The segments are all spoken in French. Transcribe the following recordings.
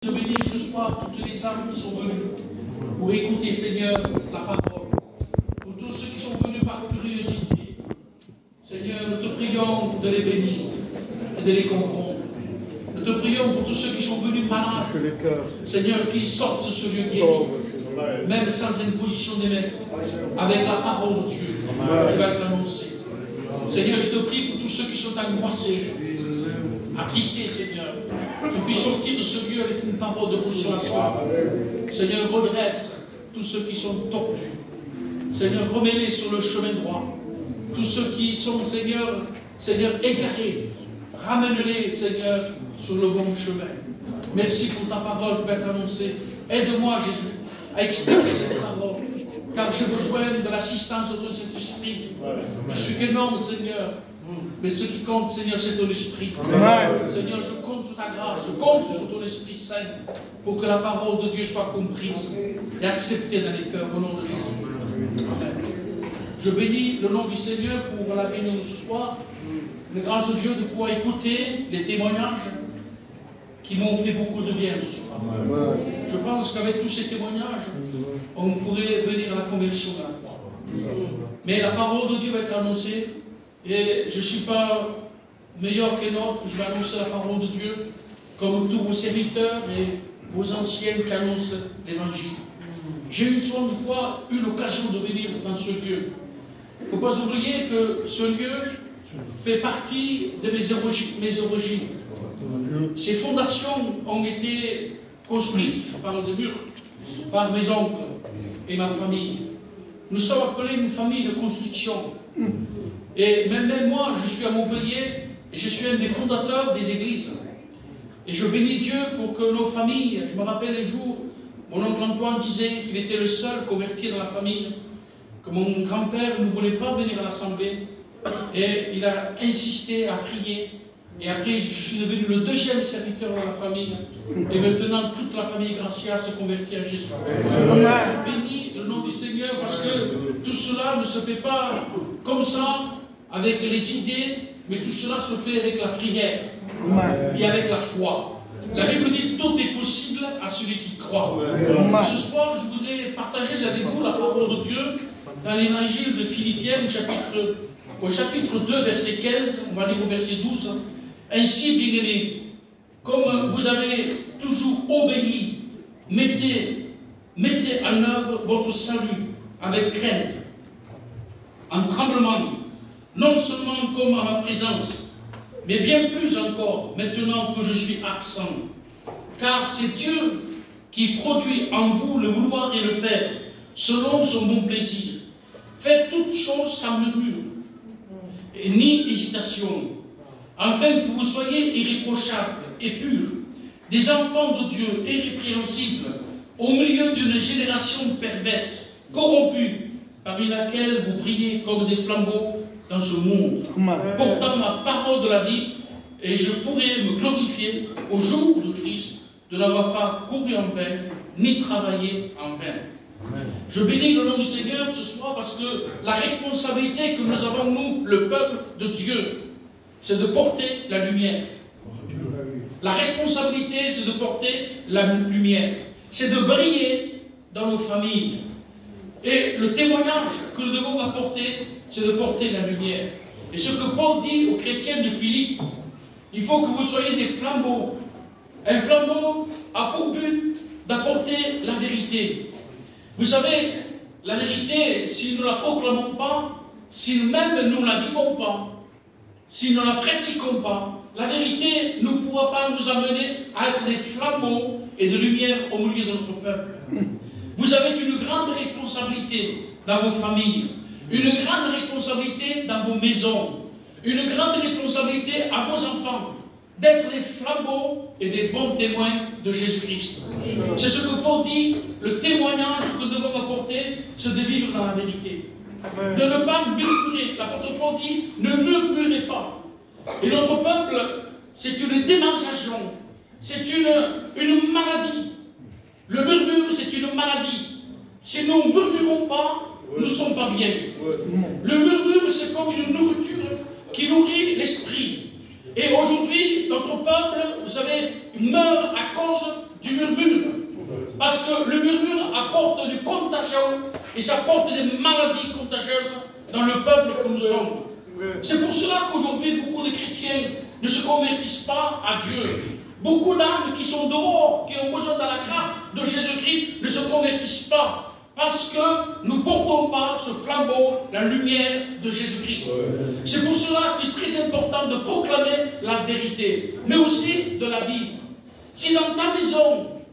De bénir ce soir toutes les âmes qui sont venues pour écouter, Seigneur, la parole. Pour tous ceux qui sont venus par curiosité. Seigneur, nous te prions de les bénir et de les confondre. Nous te prions pour tous ceux qui sont venus malades. Seigneur, qu'ils sortent de ce lieu guéri, même sans imposition des mains, avec la parole de Dieu qui va être annoncée. Seigneur, je te prie pour tous ceux qui sont angoissés, attristés, Seigneur, qu'ils puissent sortir de ce lieu avec une parole de consolation. Seigneur, redresse tous ceux qui sont tordus. Seigneur, remets-les sur le chemin droit. Tous ceux qui sont, Seigneur, égarés, ramène-les, Seigneur, sur le bon chemin. Merci pour ta parole qui va être annoncée. Aide-moi, Jésus, à expliquer cette parole, car j'ai besoin de l'assistance de cet esprit. Je suis qu'un homme, Seigneur, mais ce qui compte, Seigneur, c'est ton esprit. Seigneur, je compte sur ta grâce, je compte sur ton Esprit Saint pour que la parole de Dieu soit comprise et acceptée dans les cœurs au nom de Jésus. Amen. Je bénis le nom du Seigneur pour la bénédiction de ce soir. La grâce de Dieu de pouvoir écouter les témoignages qui m'ont fait beaucoup de bien ce soir. Je pense qu'avec tous ces témoignages, on pourrait venir à la conversion de la croix. Mais la parole de Dieu va être annoncée et je ne suis pas meilleur qu'un autre. Je vais annoncer la parole de Dieu comme tous vos serviteurs et vos anciens qui annoncent l'évangile. J'ai une seconde fois eu l'occasion de venir dans ce lieu. Il ne faut pas oublier que ce lieu fait partie de mes origines. Ces fondations ont été construites, je parle de murs, par mes oncles et ma famille. Nous sommes appelés une famille de construction. Et même moi, je suis à Montpellier et je suis un des fondateurs des églises. Et je bénis Dieu pour que nos familles, je me rappelle un jour, mon oncle Antoine disait qu'il était le seul converti dans la famille, que mon grand-père ne voulait pas venir à l'assemblée. Et il a insisté à prier. Et après, je suis devenu le deuxième serviteur de la famille. Et maintenant, toute la famille Gracia se convertit à Jésus. Je bénis le nom du Seigneur parce que tout cela ne se fait pas comme ça, avec les idées, mais tout cela se fait avec la prière et avec la foi. La Bible dit tout est possible à celui qui croit. Ce soir, je voudrais partager avec vous la parole de Dieu dans l'évangile de Philippiens, au chapitre 2, verset 15, on va lire au verset 12. Ainsi, bien-aimés, comme vous avez toujours obéi, mettez en œuvre votre salut avec crainte, en tremblement, non seulement comme à ma présence, mais bien plus encore maintenant que je suis absent. Car c'est Dieu qui produit en vous le vouloir et le faire, selon son bon plaisir. Faites toutes choses sans murmure, et ni hésitation, afin que vous soyez irréprochables et purs, des enfants de Dieu irrépréhensibles, au milieu d'une génération perverse, corrompue, parmi laquelle vous brillez comme des flambeaux dans ce monde, portant la parole de la vie, et je pourrai me glorifier au jour de Christ de n'avoir pas couru en vain, ni travaillé en vain. Je bénis le nom du Seigneur ce soir parce que la responsabilité que nous avons, nous, le peuple de Dieu, c'est de porter la lumière. La responsabilité, c'est de porter la lumière. C'est de briller dans nos familles. Et le témoignage que nous devons apporter, c'est de porter la lumière. Et ce que Paul dit aux chrétiens de Philippe, il faut que vous soyez des flambeaux. Un flambeau a pour but d'apporter la vérité. Vous savez, la vérité, si nous ne la proclamons pas, si nous-mêmes nous ne la vivons pas, si nous ne la pratiquons pas, la vérité ne pourra pas nous amener à être des flambeaux et de lumière au milieu de notre peuple. Vous avez une grande responsabilité dans vos familles, une grande responsabilité dans vos maisons, une grande responsabilité à vos enfants, d'être des flambeaux et des bons témoins de Jésus-Christ. C'est ce que Paul dit, le témoignage que nous devons apporter, c'est de vivre dans la vérité. De ne pas murmurer. L'apôtre Paul dit, ne murmurez pas. Et notre peuple, c'est une dénonciation, c'est une maladie. Le murmure, c'est une maladie. Si nous ne murmurons pas, nous ne sommes pas bien. Le murmure, c'est comme une nourriture qui nourrit l'esprit. Et aujourd'hui, notre peuple, vous savez, meurt à cause du porte du contagion et ça porte des maladies contagieuses dans le peuple que nous sommes. C'est pour cela qu'aujourd'hui, beaucoup de chrétiens ne se convertissent pas à Dieu. Beaucoup d'âmes qui sont dehors, qui ont besoin de la grâce de Jésus-Christ, ne se convertissent pas. Parce que nous ne portons pas ce flambeau, la lumière de Jésus-Christ. C'est pour cela qu'il est très important de proclamer la vérité, mais aussi de la vivre. Si dans ta maison,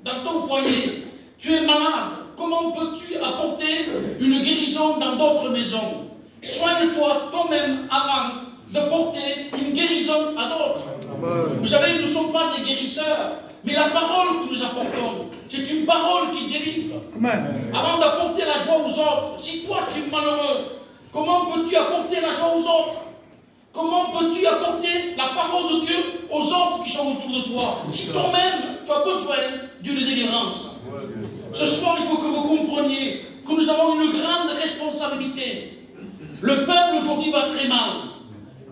dans ton foyer, tu es malade, comment peux-tu apporter une guérison dans d'autres maisons? Soigne-toi toi-même avant de porter une guérison à d'autres. Vous savez, nous ne sommes pas des guérisseurs, mais la parole que nous apportons, c'est une parole qui délivre. Avant d'apporter la joie aux autres, si toi tu es malheureux, comment peux-tu apporter la joie aux autres? Comment peux-tu apporter la parole de Dieu aux autres qui sont autour de toi? Si toi-même, tu as besoin d'une délivrance. Ce soir, il faut que vous compreniez que nous avons une grande responsabilité. Le peuple aujourd'hui va très mal.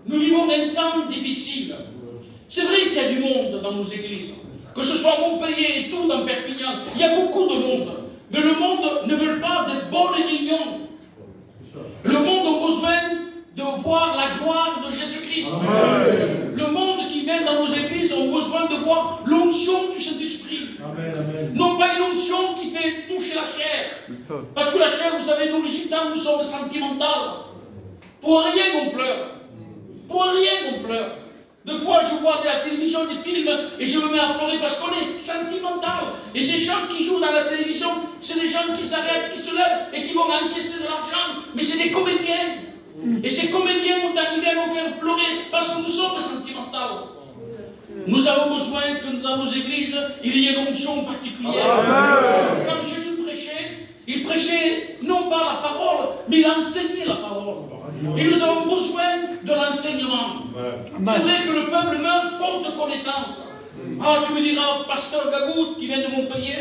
Nous vivons un temps difficile. C'est vrai qu'il y a du monde dans nos églises. Que ce soit Montpellier et tout dans Perpignan, il y a beaucoup de monde. Mais le monde ne veut pas de bonnes réunions. Le monde a besoin de voir la gloire de Jésus-Christ. Le monde qui vient dans nos églises a besoin de voir l'onction du Saint-Esprit. Non pas une onction qui fait toucher la chair. Parce que la chair, vous savez, nous les gitans, nous sommes sentimentaux. Pour rien on pleure. Pour rien on pleure. Des fois, je vois de la télévision des films et je me mets à pleurer parce qu'on est sentimental. Et ces gens qui jouent dans la télévision, c'est des gens qui s'arrêtent, qui se lèvent et qui vont encaisser de l'argent. Mais c'est des comédiens. Et ces comédiens ont arrivé à nous faire pleurer parce que nous sommes sentimentaux. Nous avons besoin que dans nos églises, il y ait une onction particulière. Quand Jésus prêchait, il prêchait non pas la parole, mais il enseignait la parole. Et nous avons besoin de l'enseignement. C'est vrai que le peuple meurt faute de connaissance. Ah, tu me diras, pasteur Gagout, qui vient de Montpellier,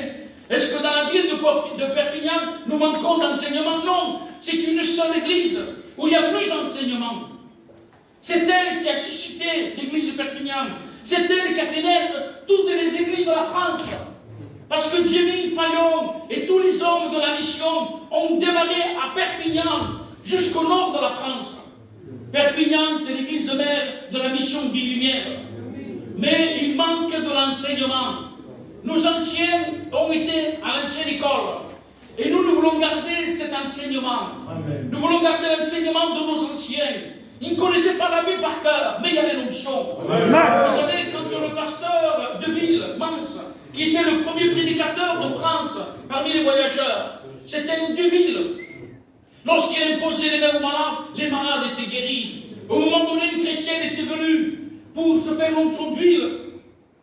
est-ce que dans la ville de Perpignan, nous manquons d'enseignement? Non, c'est une seule église où il y a plus d'enseignement. C'est elle qui a suscité l'église de Perpignan. C'est elle qui a fait naître toutes les églises de la France. Parce que Jimmy Payon et tous les hommes de la mission ont démarré à Perpignan jusqu'au nord de la France. Perpignan, c'est l'église mère de la mission Vie-Lumière. Mais il manque de l'enseignement. Nos anciens ont été à l'ancienne école. Et nous voulons garder cet enseignement. Nous voulons garder l'enseignement de nos anciens. Ils ne connaissaient pas la Bible par cœur, mais il y avait l'onction. Vous savez, quand le pasteur de ville, Mans, qui était le premier prédicateur de France parmi les voyageurs, c'était un Duville. Lorsqu'il imposait les mains aux malades, les malades étaient guéris. Au moment donné, une chrétienne était venue pour se faire l'onction d'huile.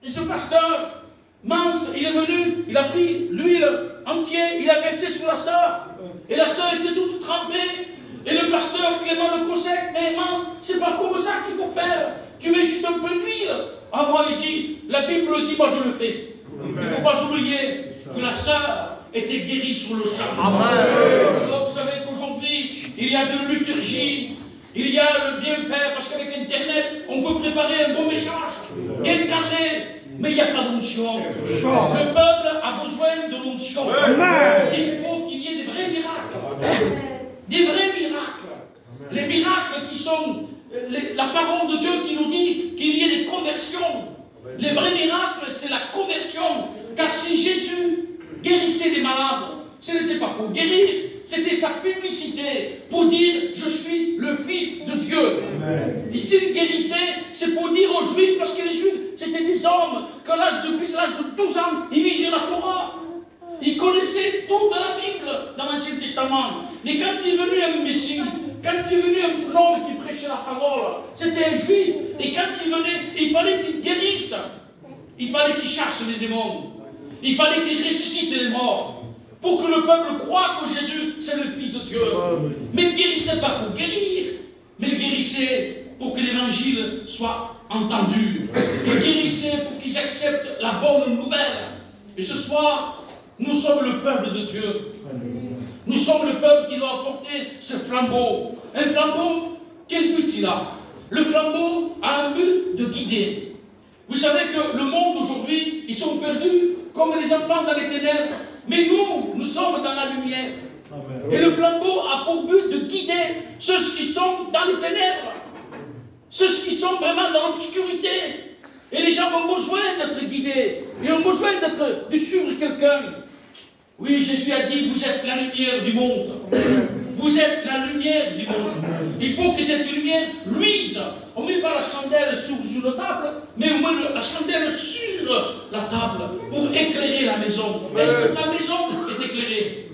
Et ce pasteur, Mans, il est venu, il a pris l'huile entière, il a versé sur la sœur. Et la sœur était toute trempée. Et le pasteur Clément le Cosset, mais Mans, c'est pas comme ça qu'il faut faire. Tu mets juste un peu d'huile. Ah, moi, il dit, la Bible le dit, moi je le fais. Il ne faut pas oublier que la sœur était guérie sur le champ. Alors, vous savez qu'aujourd'hui, il y a de liturgie, il y a le bien faire, parce qu'avec Internet, on peut préparer un bon message, bien carré, mais il n'y a pas d'onction. Le peuple a besoin de l'onction. Il faut qu'il y ait des vrais miracles. Des vrais miracles. Les miracles qui sont la parole de Dieu qui nous dit qu'il y ait des conversions. Les vrais miracles, c'est la conversion. Car si Jésus guérissait les malades, ce n'était pas pour guérir, c'était sa publicité pour dire je suis le Fils de Dieu. Et s'il guérissait, c'est pour dire aux Juifs, parce que les Juifs, c'était des hommes, depuis l'âge de 12 ans, ils lisaient la Torah. Ils connaissaient toute la Bible dans l'Ancien Testament. Et quand il est venu un Messie, quand il est venu un homme qui prêchait la parole, c'était un Juif. Et quand il venait, il fallait qu'il guérisse. Il fallait qu'il chasse les démons. Il fallait qu'il ressuscite les morts. Pour que le peuple croie que Jésus, c'est le Fils de Dieu. Mais il ne guérissait pas pour guérir. Mais il guérissait pour que l'évangile soit entendu. Il guérissait pour qu'ils acceptent la bonne nouvelle. Et ce soir, nous sommes le peuple de Dieu. Nous sommes le peuple qui doit apporter ce flambeau. Un flambeau, quel but il a? Le flambeau a un but de guider. Vous savez que le monde aujourd'hui, ils sont perdus comme des enfants dans les ténèbres. Mais nous sommes dans la lumière. Amen. Et le flambeau a pour but de guider ceux qui sont dans les ténèbres. Ceux qui sont vraiment dans l'obscurité. Et les gens ont besoin d'être guidés. Ils ont besoin de suivre quelqu'un. Oui, Jésus a dit, vous êtes la lumière du monde. Vous êtes la lumière du monde. Il faut que cette lumière luise. On ne met pas la chandelle sous la table, mais on met la chandelle sur la table pour éclairer la maison. Est-ce que ta maison est éclairée?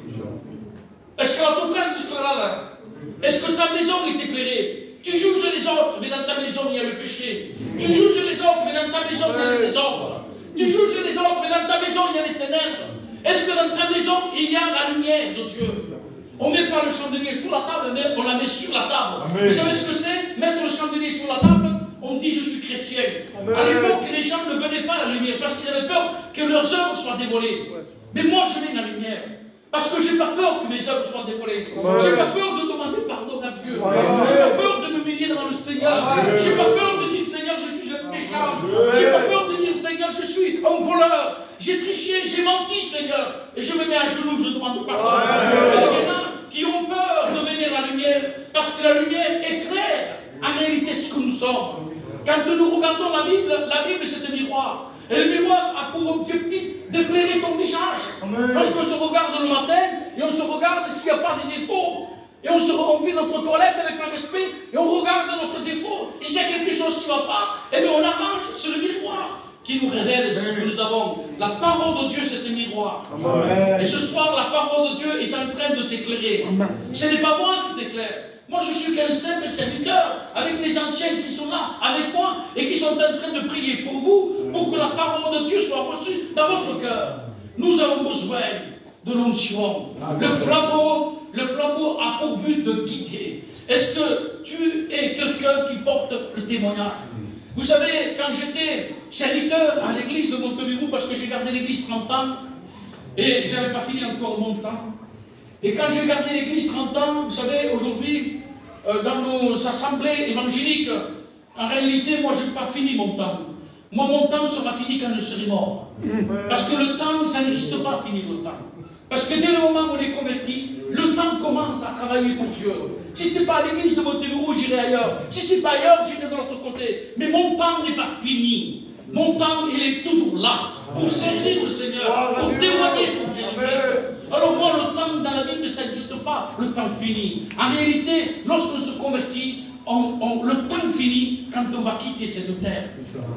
Est-ce que la tua casa è éclairée? Est-ce que ta maison est éclairée? Tu juges les autres, mais dans ta maison il y a le péché. Tu juges les autres, mais dans ta maison il y a le désordre. Tu juges les autres, mais dans ta maison il y a les ténèbres. Est-ce que dans ta maison il y a la lumière de Dieu? On ne met pas le chandelier sous la table, mais on la met sur la table. Amen. Vous savez ce que c'est? Mettre le chandelier sur la table, on dit je suis chrétien. Amen. À l'époque, les gens ne venaient pas à la lumière parce qu'ils avaient peur que leurs œuvres soient dévoilées. Mais moi je viens à la lumière. Parce que je n'ai pas peur que mes œuvres soient dévoilées. Je n'ai pas peur de demander pardon à Dieu. Je n'ai pas peur de m'humilier devant le Seigneur. Je n'ai pas peur de dire Seigneur, je suis un pécheur. Je n'ai pas peur de dire Seigneur, je suis un voleur. J'ai triché, j'ai menti, Seigneur. Et je me mets à genoux, je demande pardon. Il y en a qui ont peur de venir à la lumière parce que la lumière éclaire en réalité ce que nous sommes. Quand nous regardons la Bible c'est un miroir. Et le miroir a pour objectif d'éclairer ton visage. Lorsqu'on se regarde le matin et on se regarde s'il n'y a pas de défauts, et on fait notre toilette avec le respect et on regarde notre défaut. Et s'il y a quelque chose qui ne va pas, eh bien on arrange. C'est le miroir qui nous révèle ce que nous avons. La parole de Dieu, c'est un miroir. Amen. Et ce soir, la parole de Dieu est en train de t'éclairer. Ce n'est pas moi qui t'éclaire. Moi, je suis qu'un simple serviteur avec les anciens qui sont là avec moi et qui sont en train de prier pour vous, pour que la parole de Dieu soit reçue dans votre cœur. Nous avons besoin de l'onction. Le flambeau a pour but de guider. Est-ce que tu es quelqu'un qui porte le témoignage? Vous savez, quand j'étais serviteur à l'église de Montemérou, parce que j'ai gardé l'église 30 ans, et je n'avais pas fini encore mon temps, et quand j'ai gardé l'église 30 ans, vous savez, aujourd'hui, dans nos assemblées évangéliques, en réalité, moi, je n'ai pas fini mon temps. Moi, mon temps sera fini quand je serai mort. Parce que le temps, ça n'existe pas, finir le temps. Parce que dès le moment où on est converti, le temps commence à travailler pour Dieu. Si ce n'est pas à l'église de Montemérou, j'irai ailleurs. Si ce n'est pas ailleurs, j'irai de l'autre côté. Mais mon temps n'est pas fini. Mon temps, il est toujours là pour servir le Seigneur, pour témoigner pour Jésus-Christ. Alors moi, le temps dans la Bible, ça n'existe pas, le temps fini. En réalité, lorsqu'on se convertit, le temps finit quand on va quitter cette terre.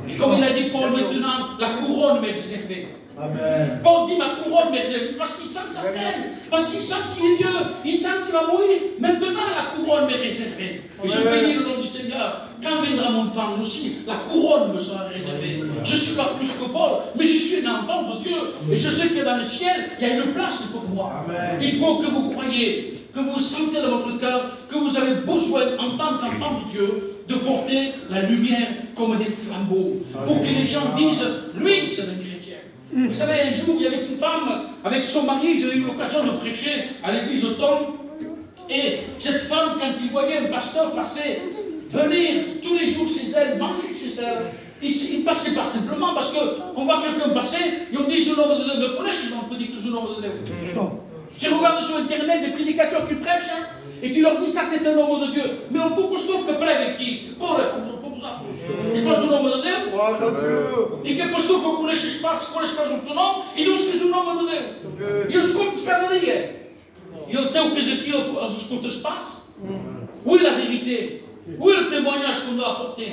Et comme il a dit Paul maintenant, la couronne m'est réservée. Amen. Paul dit ma couronne m'est réservée parce qu'il sent sa peine, parce qu'il sent qu'il est Dieu, il sent qu'il va mourir. Maintenant, la couronne m'est réservée. Et je bénis le nom du Seigneur. Quand viendra mon temps aussi, la couronne me sera réservée. Je ne suis pas plus que Paul, mais je suis un enfant de Dieu. Et je sais que dans le ciel, il y a une place pour moi. Amen. Il faut que vous croyiez, que vous sentez dans votre cœur, que vous avez besoin, en tant qu'enfant de Dieu, de porter la lumière comme des flambeaux. Amen. Pour que les gens disent, lui, c'est un chrétien. Vous savez, un jour, il y avait une femme, avec son mari, j'ai eu l'occasion de prêcher à l'église de Tom. Et cette femme, quand il voyait un pasteur passer, venir tous les jours chez elle, manger chez elle, il passait pas simplement parce qu'on voit quelqu'un passer et on dit ce nombre de Dieu. On peut dire que ce nombre de Dieu. Tu regardes sur Internet des prédicateurs qui prêchent et tu leur dis ça c'est un homme de Dieu. Mais on peut questo che prega chi? Je passe au nome de Dio e che questo che conosce spazio il suo nome e non scrive sul nome di Dio. Io ascolto scarderie. Io tengo che Ezechiel ascolta spazio. Où est la vérité? Où est le témoignage qu'on doit apporter?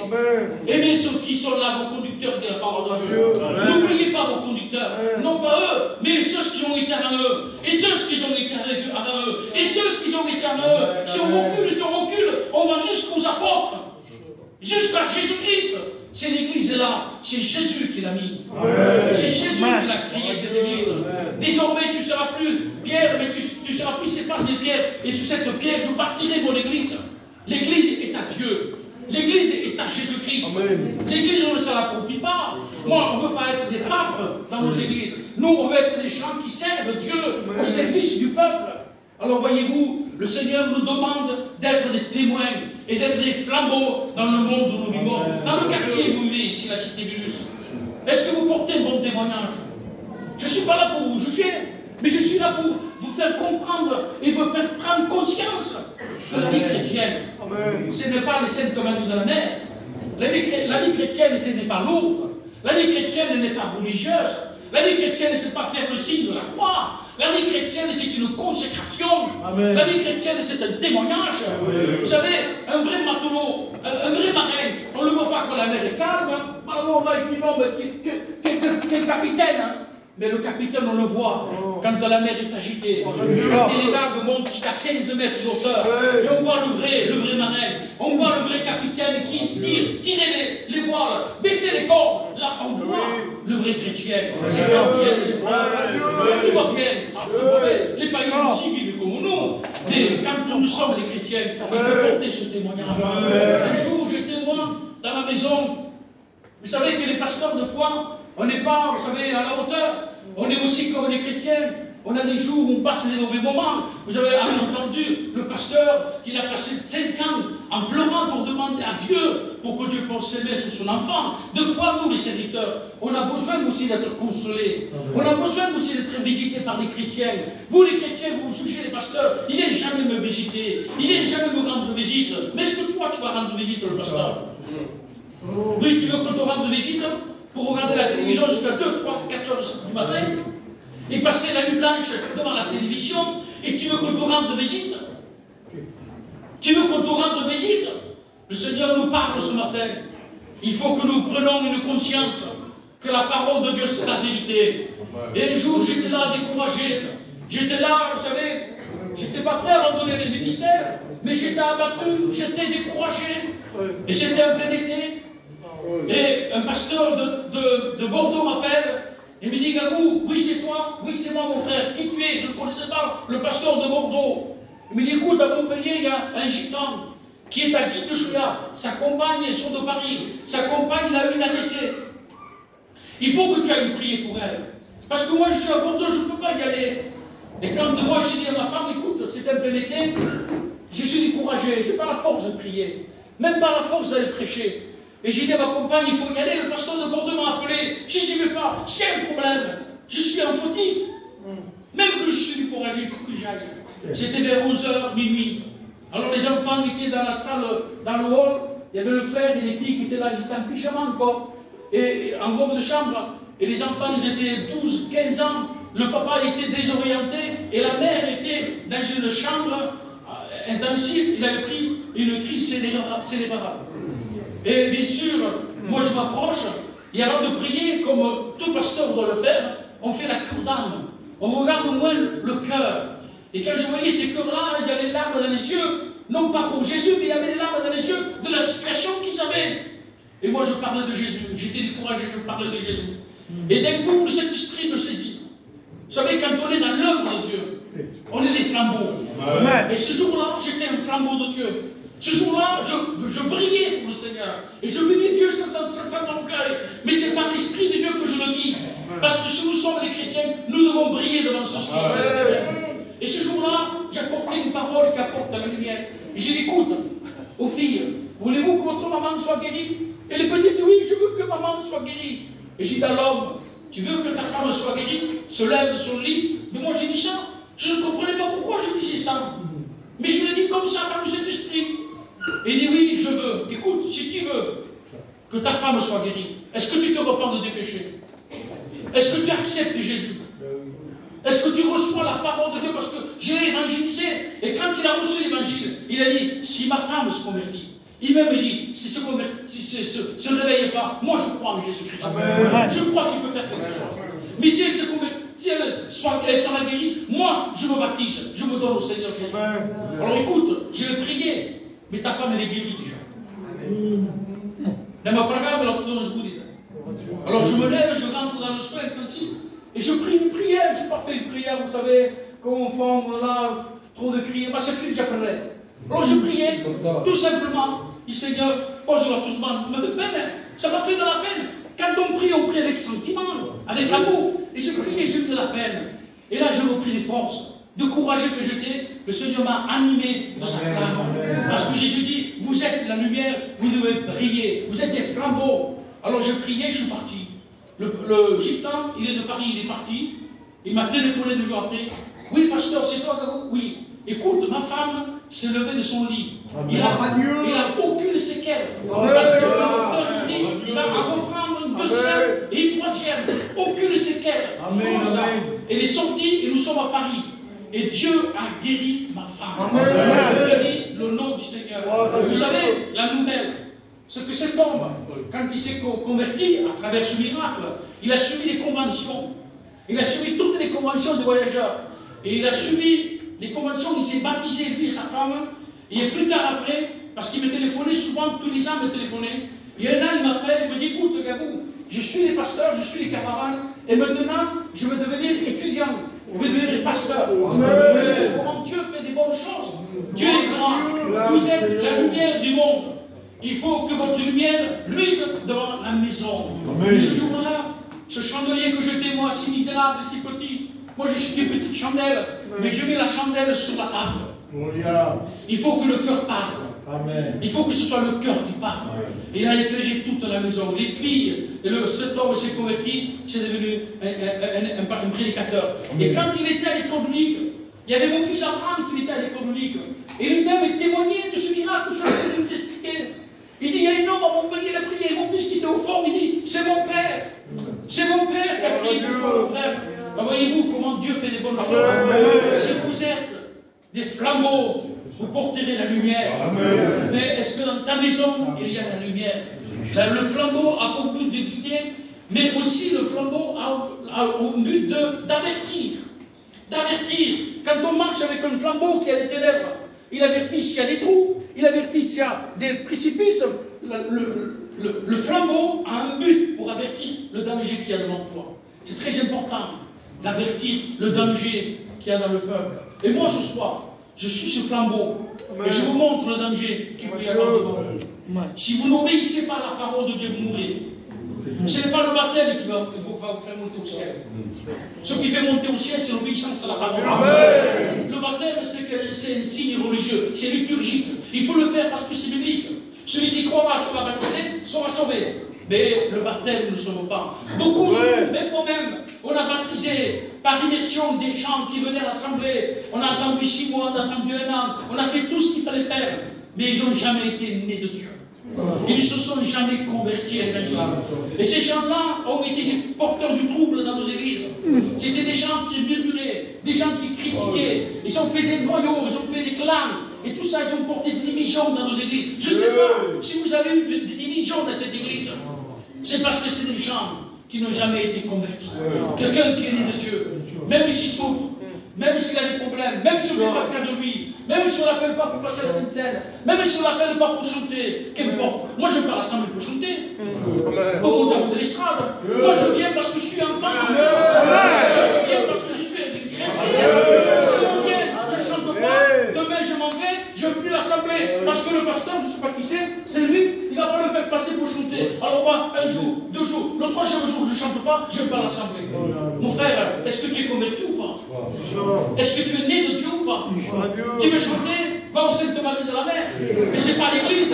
Aimez ceux qui sont là, vos conducteurs de la parole de Dieu. N'oubliez pas vos conducteurs. Non pas eux, mais ceux qui ont été avant eux. Et ceux qui ont été avant eux. Et ceux qui ont été avant eux. Si on recule, on va jusqu'aux apôtres. Jusqu'à Jésus-Christ. C'est l'église là. C'est Jésus qui l'a mis. C'est Jésus qui l'a créé, cette église. Désormais, tu ne seras plus Pierre, mais tu seras plus Céphas de Pierre. Et sur cette pierre, je bâtirai mon église. L'église est à Dieu. L'église est à Jésus-Christ. L'église, on ne se l'approprie pas. Moi, on ne veut pas être des papes dans nos églises. Nous, on veut être des gens qui servent Dieu au service du peuple. Alors, voyez-vous, le Seigneur nous demande d'être des témoins et d'être des flambeaux dans le monde où nous vivons. Dans le quartier où vous vivez ici, la cité Billus. Est-ce que vous portez un bon témoignage? Je ne suis pas là pour vous juger, mais je suis là pour vous faire comprendre et vous faire prendre conscience de la vie chrétienne. Ce n'est pas les saints commandements de la mer. La vie chrétienne, ce n'est pas lourd. La vie chrétienne n'est pas religieuse. La vie chrétienne, ce n'est pas faire le signe de la croix. La vie chrétienne, c'est une consécration. Amen. La vie chrétienne, c'est un témoignage. Amen. Vous savez, un vrai matelot, un vrai marin, on ne le voit pas quand la mer est calme. Malheureusement, là, qui est capitaine. Hein. Mais le capitaine, on le voit quand la mer est agitée. Quand les vagues montent jusqu'à 15 mètres de hauteur. Et on voit le vrai marin. On voit le vrai capitaine qui tire les voiles, baisser les cordes. Là, on voit le vrai chrétien. C'est bien, c'est bon. Tout va bien. Les païens aussi vivent comme nous. Mais quand nous sommes les chrétiens, il faut porter ce témoignage. Un jour, j'étais moi dans ma maison. Vous savez que les pasteurs de foi, on n'est pas, vous savez, à la hauteur. On est aussi comme les chrétiens. On a des jours où on passe des mauvais moments. Vous avez entendu le pasteur qui a passé 5 ans en pleurant pour demander à Dieu pour que Dieu puisse s'aimer sur son enfant. Deux fois, nous, les serviteurs, on a besoin aussi d'être consolés. On a besoin aussi d'être visités par les chrétiens. Vous, les chrétiens, vous jugez les pasteurs. Il ne vient jamais me visiter. Il ne vient jamais me rendre visite. Mais est-ce que toi, tu vas rendre visite au pasteur? Oui, tu veux qu'on te rende visite pour regarder la télévision jusqu'à 2, 3, 4 heures du matin et passer la nuit blanche devant la télévision, et tu veux qu'on te rende visite? Tu veux qu'on te rende visite? Le Seigneur nous parle ce matin. Il faut que nous prenions une conscience que la parole de Dieu, c'est la vérité. Et un jour, j'étais là découragé. J'étais là, vous savez, j'étais pas prêt à abandonner les ministères, mais j'étais abattu, j'étais découragé. Et c'était un plein été. Et un pasteur de Bordeaux m'appelle et me dit: Gagou, oui c'est toi, oui c'est moi mon frère, qui tu es? Je ne connaissais pas le pasteur de Bordeaux. Il me dit: écoute, à Montpellier, il y a un gitan qui est à Kitechouya, sa compagne sont de Paris, sa compagne il a eu une AVC. Il faut que tu ailles prier pour elle. Parce que moi je suis à Bordeaux, je ne peux pas y aller. Et quand moi je dis à ma femme: écoute, c'est un plein été, je suis découragé, je n'ai pas la force de prier, même pas la force d'aller prêcher. Et j'ai dit à ma compagne: il faut y aller. Le pasteur de Bordeaux m'a appelé. J'ai dit: j'y vais pas. J'ai un problème. Je suis un fautif. Même que je suis découragé, il faut que j'aille. C'était vers 11h, minuit. Alors les enfants étaient dans la salle, dans le hall. Il y avait le père et les filles qui étaient là. J'étais en pyjama encore. Et en robe de chambre. Et les enfants, ils étaient 12, 15 ans. Le papa était désorienté. Et la mère était dans une chambre intensive. Il avait pris une crise cérébrale. Et bien sûr, moi je m'approche, et avant de prier, comme tout pasteur doit le faire, on fait la cure d'âme. On regarde au moins le cœur. Et quand je voyais ces cœurs-là, il y avait les larmes dans les yeux, non pas pour Jésus, mais il y avait les larmes dans les yeux de la situation qu'ils avaient. Et moi je parlais de Jésus, j'étais découragé, je parlais de Jésus. Et d'un coup, le Saint-Esprit me saisit. Vous savez, quand on est dans l'œuvre de Dieu, on est des flambeaux. Et ce jour-là, j'étais un flambeau de Dieu. Ce jour-là, je brillais pour le Seigneur. Et je bénis Dieu sans orgueil. Mais c'est par l'Esprit de Dieu que je le dis. Parce que si nous sommes des chrétiens, nous devons briller devant ce Christ. Et ce jour-là, j'ai apporté une parole qui apporte la lumière. Et j'ai dit: écoute, aux filles, voulez-vous que votre maman soit guérie? Et les petites: oui, je veux que maman soit guérie. Et j'ai dit à l'homme: tu veux que ta femme soit guérie? Se lève de son lit. Mais moi j'ai dit ça. Je ne comprenais pas pourquoi je disais ça. Mais je l'ai dit comme ça par le Saint-Esprit. Et il dit: oui, je veux. Écoute, si tu veux que ta femme soit guérie, est-ce que tu te repens de tes péchés? Est-ce que tu acceptes Jésus? Est-ce que tu reçois la parole de Dieu? Parce que je l'ai évangélisé. Et quand il a reçu l'évangile, il a dit: si ma femme se convertit, il m'a dit: si se réveille pas, moi je crois en Jésus-Christ. Je crois qu'il peut faire quelque chose. Mais si elle se convertit, si elle sera guérie, moi je me baptise, je me donne au Seigneur Jésus. Alors écoute, je vais prier. Mais ta femme, elle est guérie déjà. Alors je me lève, je rentre dans le soin intensif et je prie une prière. Je n'ai pas fait une prière, vous savez, comme on fait là, trop de crier. C'est que j'appellerai. Alors je priais, tout simplement. Et Seigneur, force-la doucement. Me fait peine, ça m'a fait de la peine. Quand on prie avec sentiment, avec amour. Et je priais, j'ai eu de la peine. Et là, je repris des forces. De courageux que j'étais, le Seigneur m'a animé de sa flamme. Parce que Jésus dit: vous êtes la lumière, vous devez briller, vous êtes des flambeaux. Alors je priais, je suis parti. Le gitan, il est de Paris, il est parti. Il m'a téléphoné 2 jours après. Oui, pasteur, c'est toi, Gabou? Oui. Écoute, ma femme s'est levée de son lit. Il n'a aucune séquelle. Parce que le docteur dit il va en reprendre une deuxième et une troisième. Aucune séquelle. Comment ça? Elle est sortie et nous sommes à Paris. Et Dieu a guéri ma femme. Je bénis le nom du Seigneur. Vous savez, la nouvelle, ce que cet homme, quand il s'est converti à travers ce miracle, il a suivi les conventions. Il a suivi toutes les conventions des voyageurs. Et il a suivi les conventions, il s'est baptisé, lui et sa femme. Et plus tard après, parce qu'il me téléphonait souvent, tous les ans me téléphonait. Et un an, il m'appelle, il me dit, écoute, Gabou, je suis les pasteurs, je suis les camarades, et maintenant, je veux devenir étudiant. Je veux devenir pasteur. Comment Dieu fait des bonnes choses. Dieu est grand. Vous êtes la lumière du monde. Il faut que votre lumière luise devant la maison. Et ce jour-là, ce chandelier que j'étais moi, si misérable, si petit, moi je suis une petite chandelle, mais je mets la chandelle sur la table. Il faut que le cœur parle. Il faut que ce soit le cœur qui parle. Il a éclairé toute la maison. Les filles, cet homme s'est converti, c'est devenu un prédicateur. Et quand il était à l'école biblique, il y avait mon fils Abraham qui était à l'école biblique. Et lui-même témoignait de ce miracle, ce que je vous expliquer. Il dit, il y a un homme à Montpellier, il a prié, mon fils qui était au fond, il dit, c'est mon père. C'est mon père qui a prié pour toi, mon frère. Voyez-vous comment Dieu fait des bonnes choses. Si vous êtes des flambeaux, vous porterez la lumière. Mais est-ce que dans ta maison, il y a la lumière? Le flambeau a pour but de guider, mais aussi le flambeau a au but d'avertir. D'avertir. Quand on marche avec un flambeau qui a des ténèbres, il avertit s'il y a des trous, il avertit s'il y a des précipices. Le flambeau a un but pour avertir le danger qu'il y a devant toi. C'est très important d'avertir le danger qu'il y a dans le peuple. Et moi, ce soir, je suis ce flambeau. Et je vous montre le danger qu'il peut y avoir devant vous. Si vous n'obéissez pas à la parole de Dieu, vous mourrez. Ce n'est pas le baptême qui va vous faire monter au ciel. Ce qui fait monter au ciel, c'est l'obéissance à la parole. Le baptême, c'est un signe religieux, c'est liturgique. Il faut le faire parce que c'est biblique. Celui qui croira sera baptisé, sera sauvé. Mais le baptême, nous ne sommes pas. Beaucoup, même moi-même, on a baptisé par immersion des gens qui venaient à l'assemblée. On a attendu 6 mois, on a attendu 1 an. On a fait tout ce qu'il fallait faire. Mais ils n'ont jamais été nés de Dieu. Ils ne se sont jamais convertis à l'évangile. Et ces gens-là ont été des porteurs du trouble dans nos églises. C'était des gens qui murmuraient, des gens qui critiquaient. Ils ont fait des noyaux, ils ont fait des clans. Et tout ça, ils ont porté des divisions dans nos églises. Je ne sais pas si vous avez eu des divisions dans cette église. C'est parce que c'est des gens qui n'ont jamais été convertis. Quelqu'un qui est né de Dieu, même s'il souffre, même s'il a des problèmes, même si on ne parle pas de lui, même si on ne l'appelle pas pour passer la Sainte-Seine, même si on ne l'appelle pas pour chanter, qu'importe. Moi, je ne vais pas rassembler pour chanter. Pour monter à bout de l'estrade. Moi, je viens parce que je suis enfant de Dieu. Je viens parce que je suis un chrétien. Si on vient, je ne chante pas, demain je m'en vais, je ne veux plus l'assembler. Parce que le pasteur, je ne sais pas qui c'est lui, il ne va pas me faire passer pour chanter. Alors moi, 1 jour, 2 jours, le 3e jour, je ne chante pas, je ne vais pas l'assembler. Mon frère, est-ce que tu es converti ou pas? Est-ce que tu es né de Dieu ou pas? Tu veux chanter? Va au Sainte-Marie de la Mer. Mais ce n'est pas l'église.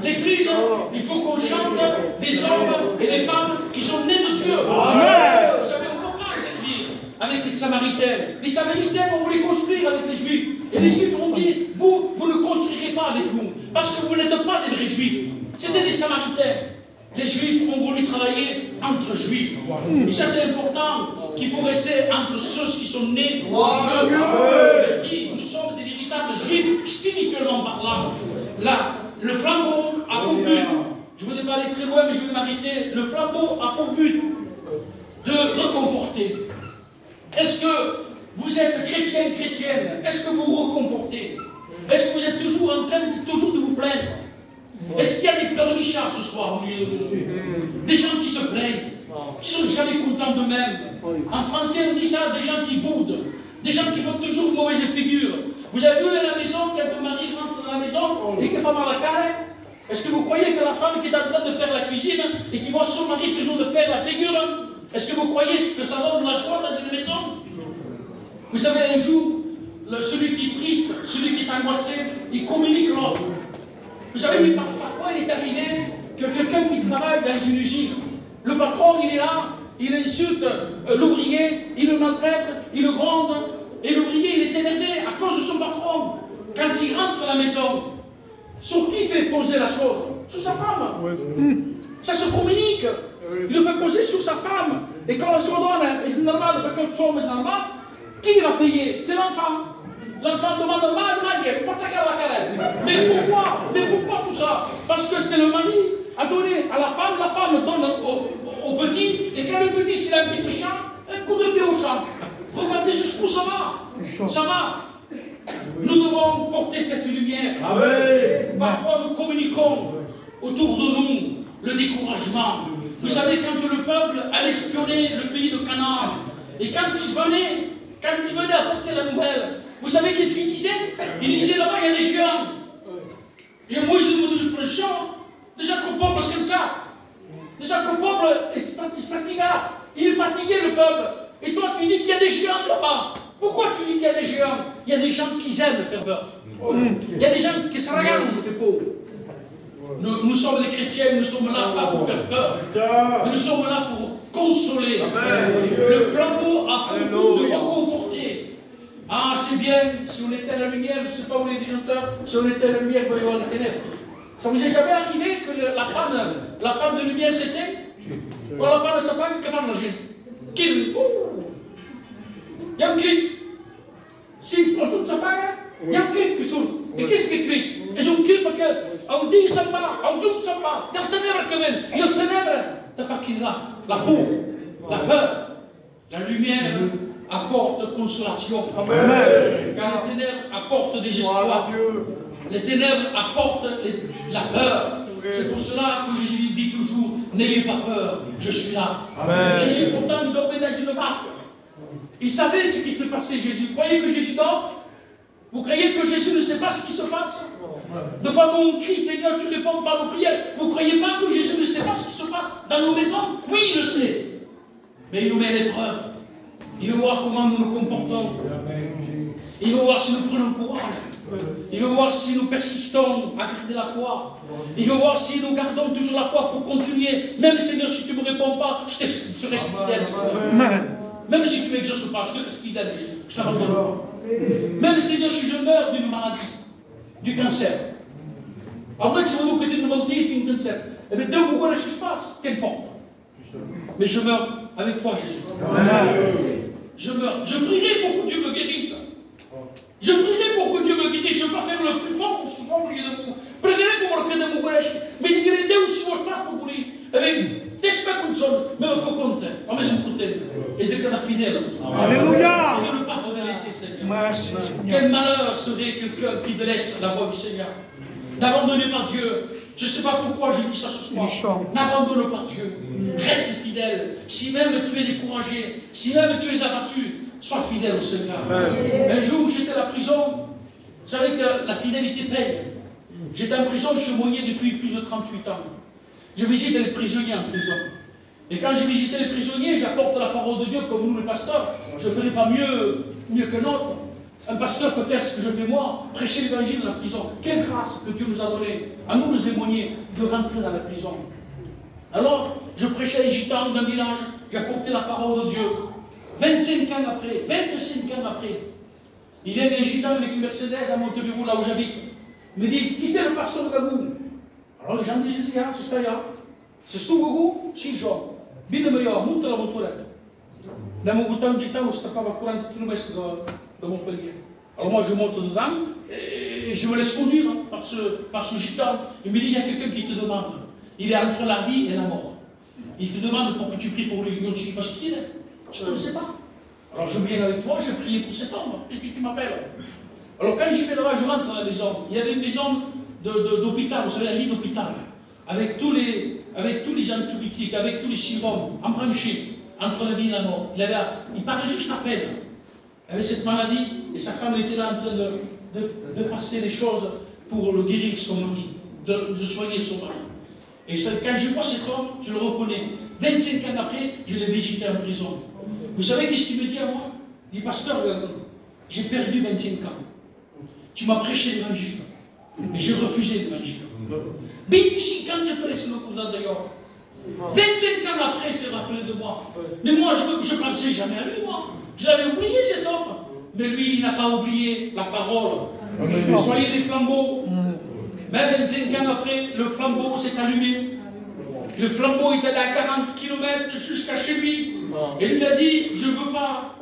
L'église, il faut qu'on chante des hommes et des femmes qui sont nés de Dieu. Amen. Vous savez, on ne peut pas servir avec les Samaritains. Les Samaritains, on voulait construire avec les Juifs. Et les Juifs ont dit, vous ne construirez pas avec nous. Parce que vous n'êtes pas des vrais Juifs. C'était des Samaritains. Les Juifs ont voulu travailler entre Juifs. Et ça, c'est important, qu'il faut rester entre ceux qui sont nés de Dieu. Nous sommes des véritables Juifs, spirituellement parlant. Là, le flambeau a pour but, je ne voudrais pas aller très loin, mais je vais m'arrêter. Le flambeau a pour but de reconforter. Est-ce que vous êtes chrétien, chrétienne? Est-ce que vous vous reconfortez? Est-ce que vous êtes toujours en train de vous plaindre? Est-ce qu'il y a des pleurnichards ce soir au milieu de nous? Des gens qui se plaignent, qui ne sont jamais contents d'eux-mêmes. En français, on dit ça, des gens qui boudent, des gens qui font toujours une mauvaise figure. Vous avez vu à la maison, quand un mari rentre dans la maison et qu'il fait mal à la carrière? Est-ce que vous croyez que la femme qui est en train de faire la cuisine et qui voit son mari toujours de faire la figure, est-ce que vous croyez que ça donne la joie dans une maison? Vous savez, un jour, celui qui est triste, celui qui est angoissé, il communique l'autre. Vous savez, parfois il est arrivé que quelqu'un qui travaille dans une usine, le patron il est là, il insulte l'ouvrier, il le maltraite, il le gronde, et l'ouvrier il est énervé à cause de son patron. Quand il rentre à la maison, sur qui fait poser la chose? Sur sa femme. Ça se communique. Il le fait poser sur sa femme. Et quand on se donne, et c'est normal, parce que son est normal, qui va payer? C'est l'enfant. L'enfant demande mais pourquoi tout ça? Parce que c'est le mari a donné à la femme donne au petit, et quand le petit, s'il a un petit champ, un coup de pied au champ. Regardez jusqu'où ça va. Ça va. Nous devons porter cette lumière. Parfois, nous communiquons autour de nous le découragement. Vous savez, quand le peuple allait espionner le pays de Canaan, et quand il venait apporter la nouvelle, vous savez qu'est-ce qu'il disait? Il disait là-bas, il y a des géants. Et moi, je me dis, déjà que le peuple, c'est comme ça. Déjà que le peuple, il se fatiga. Il est fatigué, le peuple. Et toi, tu dis qu'il y a des géants là-bas. Pourquoi tu dis qu'il y a des géants? Il y a des gens qui aiment faire peur. Il y a des gens qui se regardent, on fait peur. Nous sommes des chrétiens, nous sommes là pas pour faire peur. Mais nous sommes là pour consoler. Le flambeau a pour but de reconforter. Ah, c'est bien, si on était à la lumière, je ne sais pas où les chanteurs, si on était à la lumière, on va la ténèbres. Ça vous est jamais arrivé que la panne de lumière s'éteint? Quand la panne s'apague, que fait la gente? Il y a un cri. Si on tout s'apague, il y a un cri qui s'ouvre. Et qu'est-ce qui crie? Et un cri parce qu'on dit ça va, on dit ça va. Il y a le ténèbre quand même. Il y a le ténèbre. T'as fait qui ça? La boue, la peur, la lumière apporte consolation. Amen. Car les ténèbres apportent des espoirs. Les ténèbres apportent la peur. C'est pour cela que Jésus dit toujours, n'ayez pas peur, je suis là. Amen. Jésus pourtant dormait dans une barque. Il savait ce qui se passait, Jésus. Vous croyez que Jésus dort? Vous croyez que Jésus ne sait pas ce qui se passe? Devant nous, on crie, Seigneur, tu réponds par nos prières. Vous ne croyez pas que Jésus ne sait pas ce qui se passe dans nos maisons? Oui, il le sait. Mais il nous met à l'épreuve. Il veut voir comment nous nous comportons. Il veut voir si nous prenons courage. Il veut voir si nous persistons à garder la foi. Il veut voir si nous gardons toujours la foi pour continuer. Même Seigneur, si tu ne me réponds pas, je reste fidèle, Seigneur. Même si tu ne m'exauces pas, je reste fidèle, Jésus. Je t'abandonne pas. Même Seigneur, si je meurs d'une maladie, du cancer. Après que je vais nous péter de monter du cancer. Eh bien, deux pourquoi ce qui se passe? Qu'importe. Mais je meurs avec toi, Jésus. Je meurs. Je prierai pour que Dieu me guérisse. Je prierai pour que Dieu me guérisse. Je ne vais pas faire le plus fort pour se faire de vous. Prierai pour que Dieu me guérisse. Mais il y a des Deus si je passe pour lui. Avec des spectres comme ça, mais on peut compter. On met un côté. Et c'est que la fidèle. Alléluia. Et de ne pas te laisser, Seigneur. Merci, Seigneur. Quel malheur serait quelqu'un qui délaisse la voie du Seigneur. N'abandonnez pas Dieu. Je ne sais pas pourquoi je dis ça ce soir. N'abandonne pas Dieu. Reste fidèle. Si même tu es découragé, si même tu es abattu, sois fidèle au Seigneur. Un jour, j'étais à la prison. Vous savez que la fidélité paye. J'étais en prison, je suis mouillé depuis plus de 38 ans. Je visite les prisonniers en prison. Et quand j'ai visité les prisonniers, j'apporte la parole de Dieu comme nous, les pasteurs. Je ne ferai pas mieux que l'autre. Un pasteur peut faire ce que je fais moi, prêcher l'évangile dans la prison. Quelle grâce que Dieu nous a donnée à nous, les aumôniers, de rentrer dans la prison. Alors, je prêchais les gitans d'un village, j'apportais la parole de Dieu. 25 ans après, 25 ans après, il vient un gitan avec une Mercedes à Montebello, là où j'habite. Il me dit, qui c'est le pasteur de Gabou? Alors les gens disent, c'est ça, c'est ce Gabou? Si, genre. Bine meilleur, monte la voiture. Dans mon bouton de gitan, je tapais à 40 km de Montpellier. Alors moi, je monte dedans et je me laisse conduire par ce gitan. Il me dit, il y a quelqu'un qui te demande. Il est entre la vie et la mort. Il te demande pour que tu pries pour lui. Je ne sais pas ce qu'il est. Je ne sais pas. Alors je viens avec toi, j'ai prié pour cet homme. Qu'est-ce que tu m'appelles? Alors quand j'y vais là-bas, je rentre dans la maison. Il y avait une maison d'hôpital, vous savez, la lit d'hôpital. Avec tous les antibiotiques, avec tous les sirop, embranchés entre la vie et la mort. Il parlait juste à peine. Il avait cette maladie et sa femme était là en train de passer les choses pour le guérir son mari, de soigner son mari. Et quand je vois cet homme, je le reconnais. 25 ans après, je l'ai visité en prison. Vous savez qu'est-ce qu'il me dit à moi? Il dit, pasteur, j'ai perdu 25 ans. Tu m'as prêché l'évangile. Mais j'ai refusé l'évangile. 25 ans, j'ai prêché le cours d'ailleurs. 25 ans après, il s'est rappelé de moi. Mais moi, je ne pensais jamais à lui, moi. Je l'avais oublié, cet homme. Mais lui, il n'a pas oublié la parole. Soyez des flambeaux. Même 25 ans après, le flambeau s'est allumé. Le flambeau est allé à 40 km jusqu'à chez lui. Et lui a dit, je ne veux pas,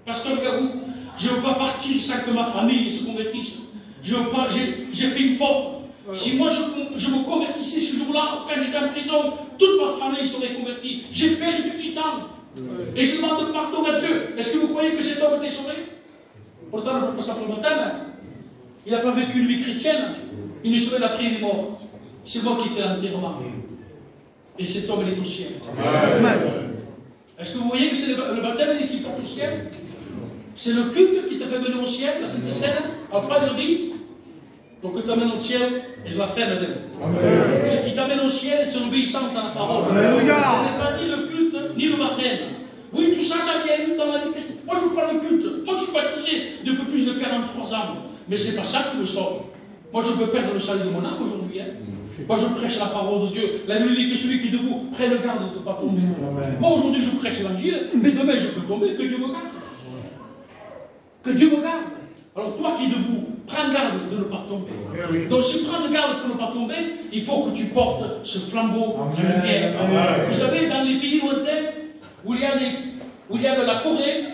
pasteur Garou, je ne veux pas partir sans que ma famille se convertisse. Je veux pas, j'ai fait une faute. Si moi je me convertissais ce jour-là, quand j'étais en prison, toute ma famille serait convertie. J'ai perdu du temps. Et je demande pardon à Dieu. Est-ce que vous croyez que cet homme était sauvé? Pourtant, le prophète Saint-Paul, il n'a pas vécu une vie chrétienne. Il est sauvé d'après il est mort. C'est moi qui fais l'enterrement. Et cet homme, il est au ciel. Est-ce que vous voyez que c'est le baptême qui porte au ciel? C'est le culte qui te fait venir au ciel, la Sainte Seine. Après, il dit, donc que t'amène au ciel, et je la fais, madame. Ce qui t'amène au ciel, c'est l'obéissance à la parole. Ce n'est pas ni le culte, ni le baptême. Oui, tout ça, ça vient dans la Bible. Moi, je prends le culte. Moi, je suis baptisé depuis plus de 43 ans. Mais ce n'est pas ça qui me sauve. Moi, je peux perdre le salut de mon âme aujourd'hui. Hein. Moi, je prêche la parole de Dieu. La Bible dit que celui qui est debout prenne garde de ne pas tomber. Moi, aujourd'hui, je prêche l'évangile, mais demain, je peux tomber. Que Dieu me garde. Que Dieu me garde. Alors, toi qui es debout, prends garde de ne pas tomber. Donc, si prends garde pour ne pas tomber, il faut que tu portes ce flambeau de lumière. Vous savez, dans les pays lointains, où il y a de la forêt,